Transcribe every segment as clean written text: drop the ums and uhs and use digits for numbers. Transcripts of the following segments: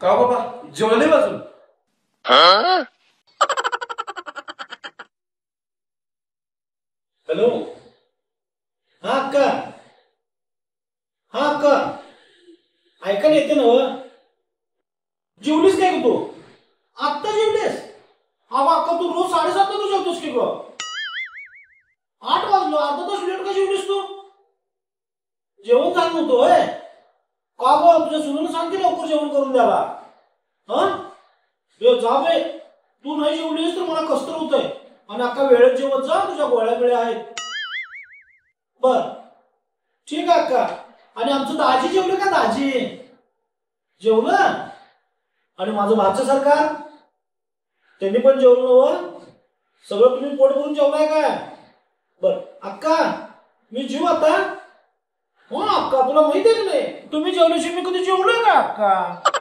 का बाबा जेवले बाजून? हॅलो, हा अक्का. हा अक्का, ऐकायला येते ना? जेवलीस काय तू? आत्ता जेवलीस? अगं अक्का, तू रोज 7:30 तू जेवतोस की ग? 8 वाजलो, अर्धा तास लेट का जेवलीस तू? जेवण झालं नव्हतं होय? का ग, तुझ्या सुनेनं सांग की लवकर जेवण करून द्यावा. हा जा बे, तू नाही जेवलीस तर मला कसतर होतंय. आणि अक्का वेळेत जेवत जा, तुझ्या गोळ्या बिळ्या आहेत. बर, ठीक आहे अक्का. आणि आमचं दाजी जेवलं का? दाजी जेवलं? आणि माझं भाचं सरकार त्यांनी पण जेवलं? सगळं तुम्ही पोट भरून जेवलाय काय? बर अक्का, मी जीव आता. हो अक्का, तुला माहिती आहे की नाही, तुम्ही जेवल्याशी मी कधी जेवलोय का अक्का?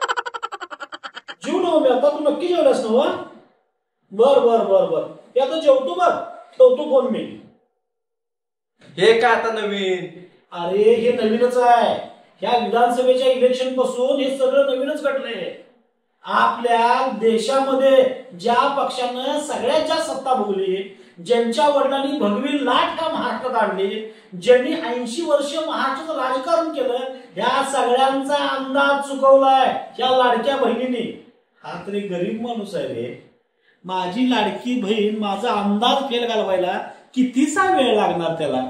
जीव नव मी आता. तू नक्की जेवलास नव? बर बर बर बर, ते आता जेवतो बघ. ठेवतो फोन मी. हे काय आता नवीन? अरे हे नवीनच आहे. ह्या विधानसभेच्या इलेक्शन पासून हे सगळं नवीनच घडलंय. आपल्या देशामध्ये ज्या पक्षानं सगळ्यात जास्त सत्ता भोगली, ज्यांच्या वडिलांनी भगवी लाट का महाराष्ट्रात आणली, ज्यांनी 80 वर्ष महाराष्ट्राचं राजकारण केलं, ह्या सगळ्यांचा अंदाज चुकवलाय ह्या लाडक्या बहिणीने. हा तरी गरीब माणूस आहे रे. माझी लाडकी बहीण माझा अंदाज फेल घालवायला कितीचा वेळ लागणार त्याला.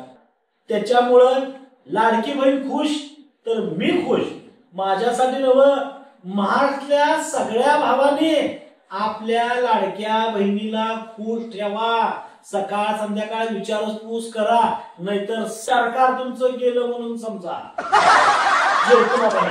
त्याच्यामुळं लाडकी बहीण खुश तर मी खुश. माझ्यासाठी नव्हं, महाराष्ट्रातल्या सगळ्या भावाने आपल्या लाडक्या बहिणीला खुश ठेवा. सकाळ संध्याकाळ विचारपूस करा, नाहीतर सरकार तुमचं गेलं म्हणून समजा. जेवतो बाबा.